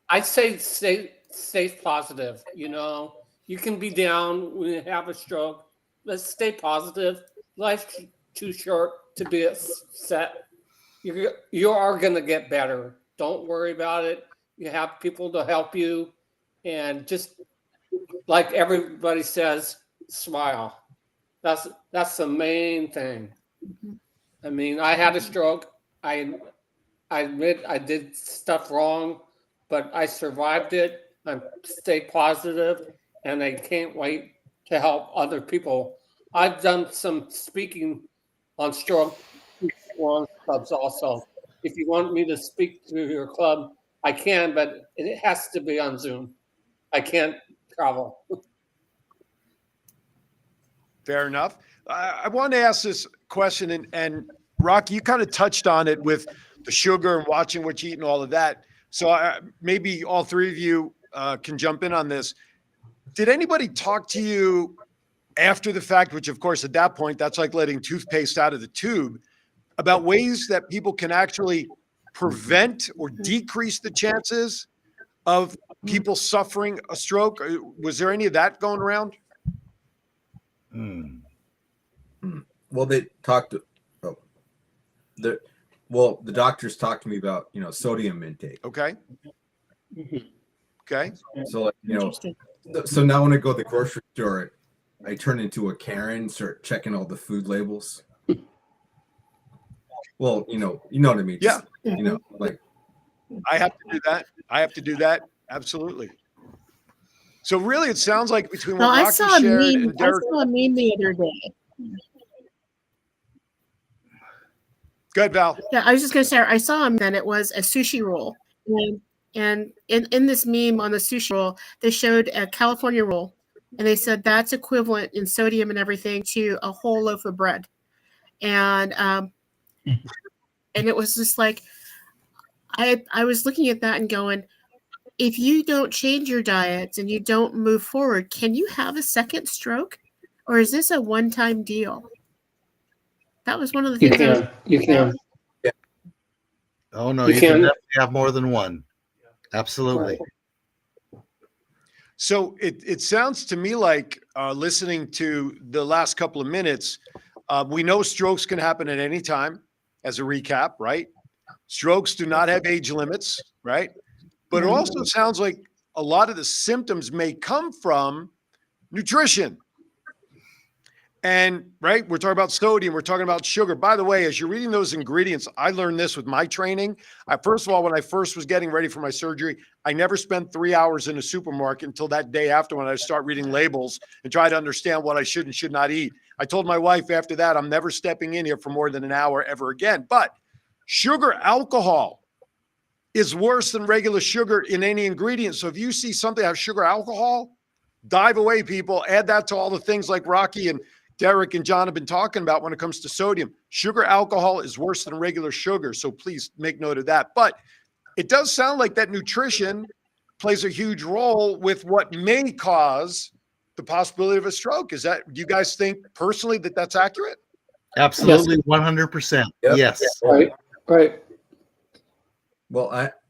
I say stay positive. You know, you can be down when you have a stroke. Let's stay positive. Life's too short to be upset. You are going to get better. Don't worry about it. You have people to help you. And just like everybody says, smile. That's the main thing. I mean, I had a stroke. I admit I did stuff wrong, but I survived it. I stayed positive, and I can't wait to help other people. I've done some speaking on stroke clubs also. If you want me to speak to your club, I can, but it has to be on Zoom. I can't travel. Fair enough. I want to ask this question, and Rocky, you kind of touched on it with the sugar and watching what you eat and all of that. So maybe all three of you can jump in on this. Did anybody talk to you after the fact, which of course at that point, that's like letting toothpaste out of the tube, about ways that people can actually prevent or decrease the chances of people suffering a stroke? Was there any of that going around? Well, they talked to, the doctors talked to me about, sodium intake. Okay. Okay. So, so now when I go to the grocery store, I turn into a Karen, start checking all the food labels. Well, you know what I mean? Yeah. Like I have to do that. Absolutely. So really, it sounds like between what Rocky shared and Derek. I saw a meme the other day. Go ahead, Val. Yeah, I was just going to say, I saw him, and it was a sushi roll. And in this meme on the sushi roll, they showed a California roll, and they said that's equivalent in sodium and everything to a whole loaf of bread. And it was just like, I was looking at that and going, if you don't change your diets and you don't move forward, can you have a second stroke? Or is this a one-time deal? That was one of the things. You can. Yeah. Oh, no, you can definitely have more than one. Absolutely. Right. So it sounds to me like listening to the last couple of minutes, we know strokes can happen at any time, as a recap, right? Strokes do not have age limits, right? But it also sounds like a lot of the symptoms may come from nutrition. And, right, we're talking about sodium, we're talking about sugar. By the way, as you're reading those ingredients, I learned this with my training. First of all, when I first was getting ready for my surgery, I never spent 3 hours in a supermarket until that day after, when I start reading labels and try to understand what I should and should not eat. I told my wife after that, I'm never stepping in here for more than an hour ever again. But sugar alcohol is worse than regular sugar in any ingredient. So if you see something that has sugar alcohol, dive away, people. Add that to all the things like Rocky and Derek and John have been talking about when it comes to sodium. Sugar alcohol is worse than regular sugar, so please make note of that. But it does sound like that nutrition plays a huge role with what may cause the possibility of a stroke. Is that, do you guys think personally that that's accurate? Absolutely, 100%. Yep. Yes. Right. Well,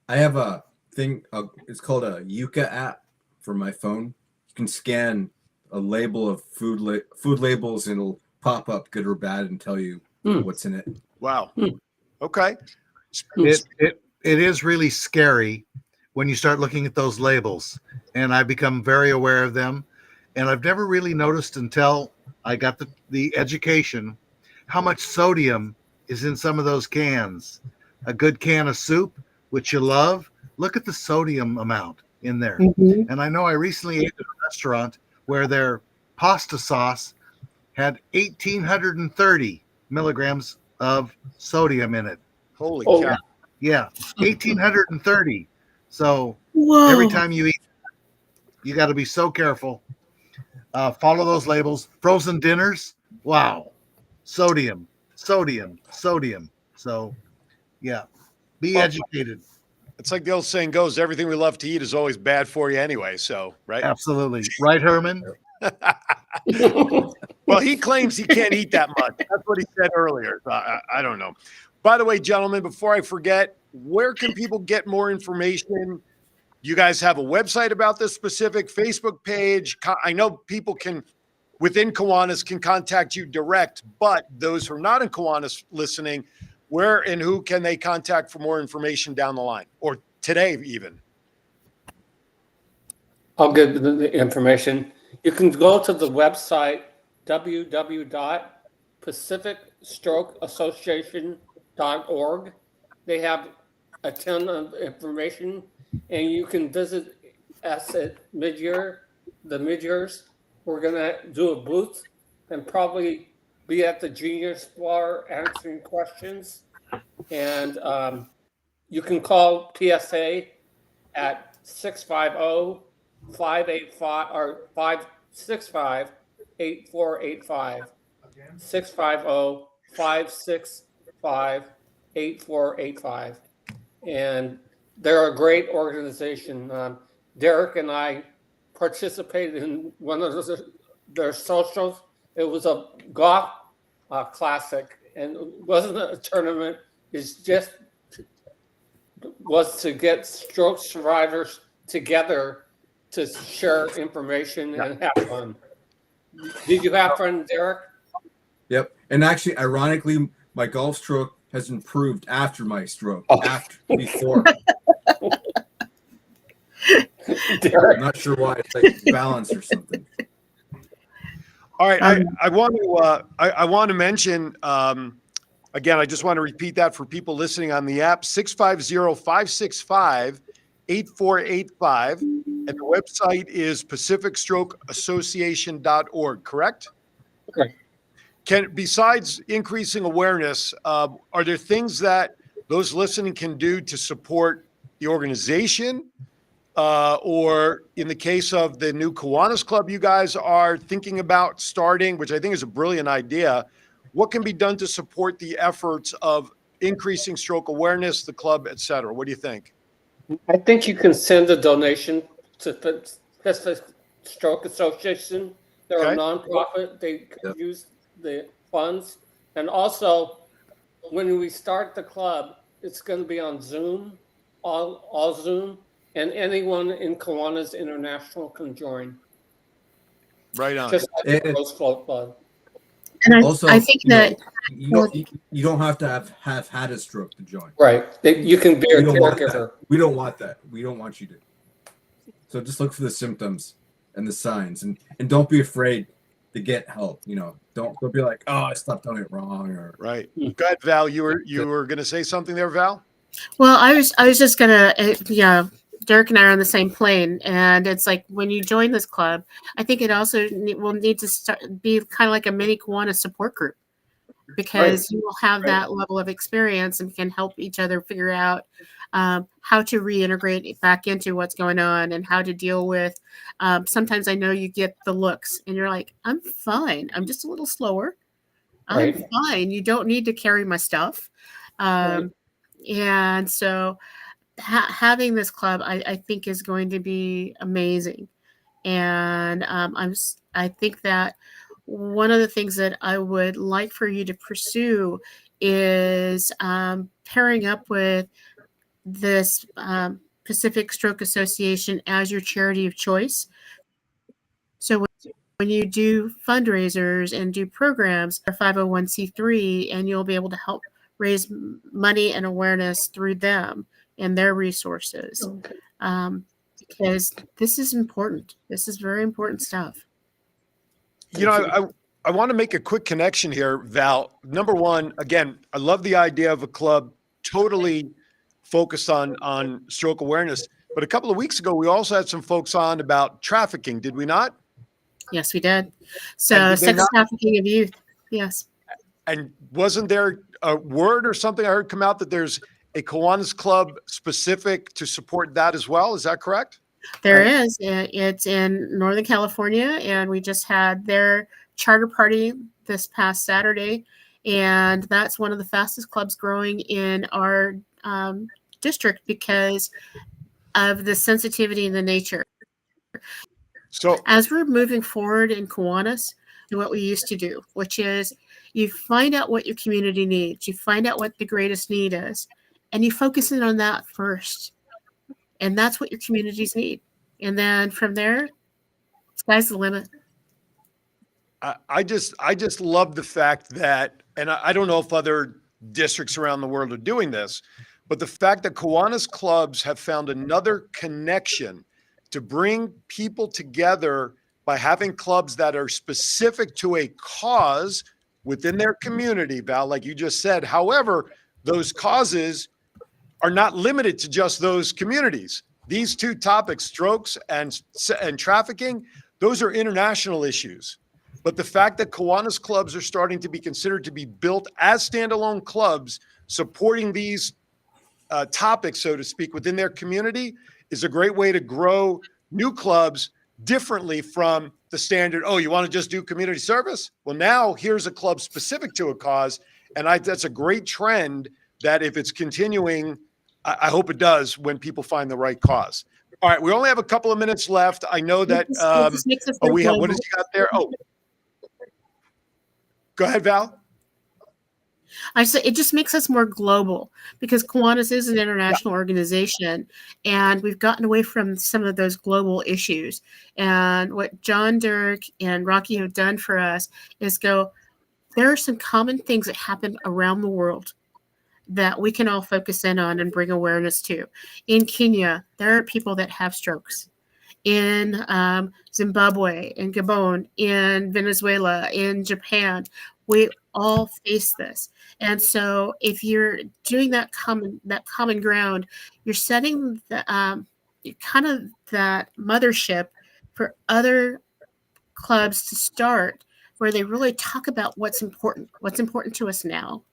I have a thing. It's called a Yuka app for my phone. You can scan a label of food labels, and it'll pop up good or bad and tell you what's in it. Wow. Okay. It is really scary when you start looking at those labels, and I've become very aware of them. And I've never really noticed until I got the education how much sodium is in some of those cans. A good can of soup, which you love, look at the sodium amount in there. And I know I recently ate at a restaurant where their pasta sauce had 1,830 milligrams of sodium in it. Holy cow. Yeah, 1,830. So Whoa. every time you eat, you got to be so careful. Follow those labels. Frozen dinners, wow. Sodium. So, yeah, be educated. It's like the old saying goes, everything we love to eat is always bad for you anyway. So, right? Absolutely. Right, Herman? Well, he claims he can't eat that much. That's what he said earlier. I don't know. By the way, gentlemen, before I forget, where can people get more information? You guys have a website about this specific Facebook page. I know people can, within Kiwanis, can contact you direct, but those who are not in Kiwanis listening, where and who can they contact for more information down the line or today even? I'll give the information. You can go to the website www.pacificstrokeassociation.org. They have a ton of information, and you can visit us at the midyears. We're gonna do a booth and probably be at the Genius Bar answering questions. And you can call PSA at 650-585 or 565-8485. 650-565-8485. And they're a great organization. Derek and I participated in one of their socials. It was a golf classic, and it wasn't a tournament. It's just was to get stroke survivors together to share information and have fun. Did you have fun, Derek? Yep. And actually, ironically, my golf stroke has improved after my stroke. Before. I'm not sure why. It's like balance or something. All right, I want to mention again. I just want to repeat that for people listening on the app: 650-565-8485, and the website is pacificstrokeassociation.org. Correct? Correct. Besides increasing awareness, are there things that those listening can do to support the organization? Or in the case of the new Kiwanis Club you guys are thinking about starting, which I think is a brilliant idea, what can be done to support the efforts of increasing stroke awareness, the club, et cetera? What do you think? I think you can send a donation to the Stroke Association. They're a nonprofit. They use the funds. And also, when we start the club, it's going to be on Zoom, all Zoom. And anyone in Kiwanis International can join. Right on. Just like the Rose Float Club. And Also, I think that you don't have to have had a stroke to join. Right. You can be a caregiver. We don't want that. We don't want you to. So just look for the symptoms and the signs, and don't be afraid to get help. Don't be like, oh, I slept on it wrong. Or right. Go ahead, Val. You were going to say something there, Val? Well, I was just gonna, Derek and I are on the same plane, and it's like when you join this club, I think it also will need to be kind of like a mini Kiwanis support group, because you will have that level of experience and can help each other figure out how to reintegrate back into what's going on and how to deal with. Sometimes I know you get the looks, and you're like, I'm fine. I'm just a little slower. I'm fine. You don't need to carry my stuff. And so having this club, I think, is going to be amazing. And I think that one of the things that I would like for you to pursue is pairing up with this Pacific Stroke Association as your charity of choice. So when you do fundraisers and do programs, are 501c3, and you'll be able to help raise money and awareness through them and their resources, because this is important. This is very important stuff. I want to make a quick connection here, Val. Number one, again, I love the idea of a club totally focused on stroke awareness. But a couple of weeks ago, we also had some folks on about trafficking, did we not? Yes, we did. So sex trafficking of youth. Yes. And wasn't there a word or something I heard come out that there's a Kiwanis Club specific to support that as well? Is that correct? There is. It's in Northern California, and we just had their charter party this past Saturday, and that's one of the fastest clubs growing in our district because of the sensitivity and the nature. So as we're moving forward in Kiwanis, than what we used to do, which is you find out what your community needs, you find out what the greatest need is, and you focus in on that first. And that's what your communities need. And then from there, sky's the limit. I just love the fact that, and I don't know if other districts around the world are doing this, but the fact that Kiwanis clubs have found another connection to bring people together by having clubs that are specific to a cause within their community, Val, like you just said. However, those causes are not limited to just those communities. These two topics, strokes and trafficking, those are international issues. But the fact that Kiwanis clubs are starting to be considered to be built as standalone clubs supporting these topics, so to speak, within their community is a great way to grow new clubs differently from the standard, oh, you want to just do community service? Well, now here's a club specific to a cause. And that's a great trend that if it's continuing, I hope it does when people find the right cause. All right, we only have a couple of minutes left. I know that we have, what has he got there? Oh, go ahead, Val. I say it just makes us more global because Kiwanis is an international organization, and we've gotten away from some of those global issues. And what John, Derek, and Rocky have done for us is go, there are some common things that happen around the world that we can all focus in on and bring awareness to. In Kenya, there are people that have strokes. In Zimbabwe, in Gabon, in Venezuela, in Japan, we all face this. And so if you're doing that common ground, you're setting the kind of that mothership for other clubs to start where they really talk about what's important to us now.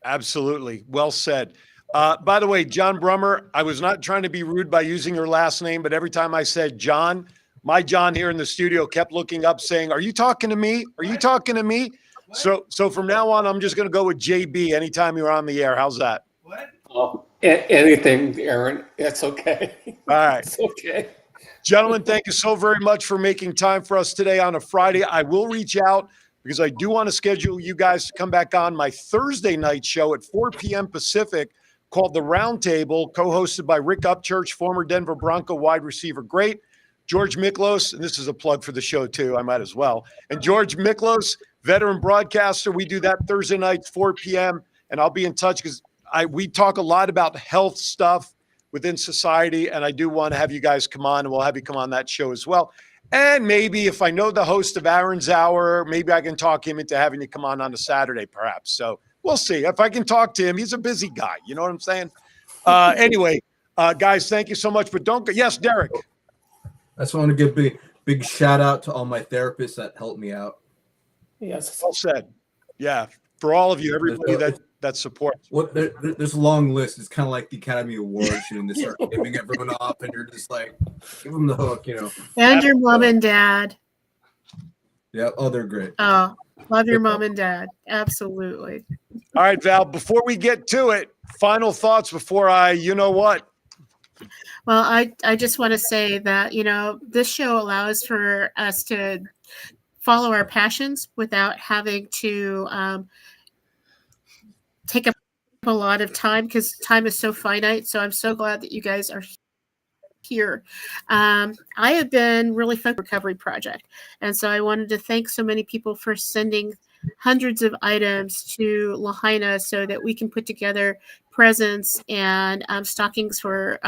Absolutely. Well said. By the way, John Brummer, I was not trying to be rude by using your last name, but every time I said John, my John here in the studio kept looking up saying, are you talking to me? Are you talking to me? So from now on, I'm just going to go with JB anytime you're on the air. How's that? What? Oh, anything, Aaron. It's okay. All right. It's okay. Gentlemen, thank you so very much for making time for us today on a Friday. I will reach out because I do want to schedule you guys to come back on my Thursday night show at 4 p.m. Pacific called The Roundtable, co-hosted by Rick Upchurch, former Denver Bronco wide receiver great, George Miklos, and this is a plug for the show too, I might as well, and George Miklos, veteran broadcaster. We do that Thursday nights, 4 p.m., and I'll be in touch because we talk a lot about health stuff within society, and I do want to have you guys come on, and we'll have you come on that show as well. And maybe if I know the host of Aaron's Hour, maybe I can talk him into having you come on a Saturday perhaps. So we'll see. If I can talk to him, he's a busy guy. You know what I'm saying? Anyway, guys, thank you so much. But don't go. Yes, Derek. I just want to give big shout out to all my therapists that helped me out. Yes. Well said. Yeah. For all of you, everybody that supports. Well, there's a long list. It's kind of like the Academy Awards, and they start giving everyone off, and you're just like, give them the hook, And your mom and dad. Yeah. Oh, they're great. Oh, love your mom and dad. Absolutely. All right, Val, before we get to it, final thoughts before you know what? Well, I just want to say that, this show allows for us to follow our passions without having to take up a lot of time because time is so finite. So I'm so glad that you guys are here. I have been really focused on the recovery project. And so I wanted to thank so many people for sending hundreds of items to Lahaina so that we can put together presents and stockings for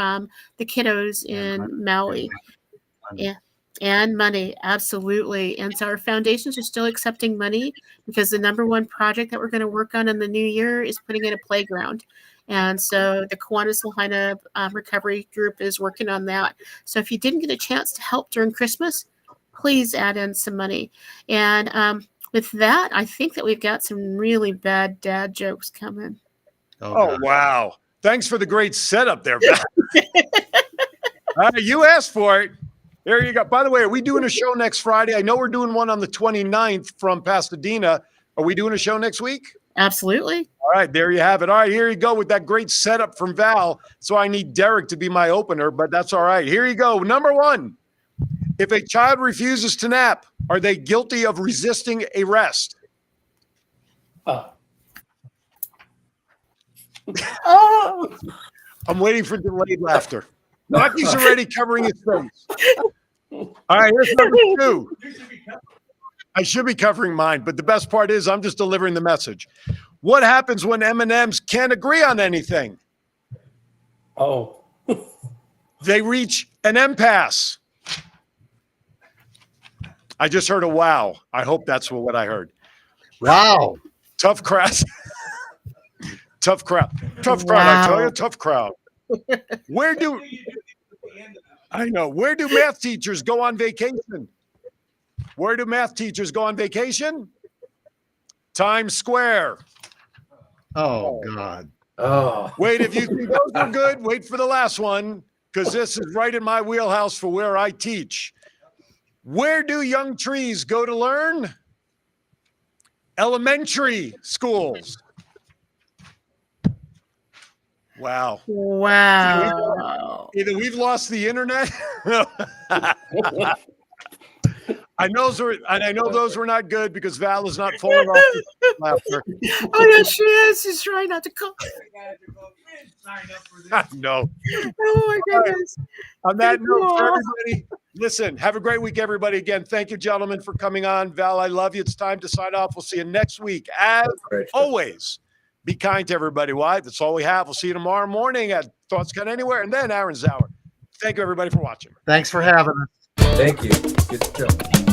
the kiddos in Maui. Yeah. And money, absolutely. And so our foundations are still accepting money because the number one project that we're going to work on in the new year is putting in a playground. And so the Kiwanis Lahaina recovery group is working on that. So if you didn't get a chance to help during Christmas, please add in some money. And with that, I think that we've got some really bad dad jokes coming. Oh wow. Thanks for the great setup there, Val. You asked for it. There you go. By the way, are we doing a show next Friday? I know we're doing one on the 29th from Pasadena. Are we doing a show next week? Absolutely. All right, there you have it. All right, here you go with that great setup from Val. So I need Derek to be my opener, but that's all right. Here you go. Number one, if a child refuses to nap, Are they guilty of resisting arrest? Oh, I'm waiting for delayed laughter. Rocky's already covering his face. All right, here's number 2. I should be covering mine, but the best part is I'm just delivering the message. What happens when M&Ms can't agree on anything? Oh. They reach an impasse. I just heard a wow. I hope that's what I heard. Wow. Tough crowd. Tough crowd. Tough crowd, I tell you, tough crowd. Where do math teachers go on vacation? Where do math teachers go on vacation? Times Square. Oh, God. Oh, Wait, if you think those are good, wait for the last one, because this is right in my wheelhouse for where I teach. Where do young trees go to learn? Elementary schools. Wow. wow. Either we've lost the internet. I know those were not good because Val is not falling off the laughter. Oh, yes, she is. She's trying not to call. No. Oh, my goodness. On that Thank note, you for all. everybody, listen, have a great week, everybody. Again, thank you, gentlemen, for coming on. Val, I love you. It's time to sign off. We'll see you next week. As always, be kind to everybody. Why? That's all we have. We'll see you tomorrow morning at Thoughts Count Anywhere and then Aaron's Hour. Thank you, everybody, for watching. Thanks for having us. thank you. Good show.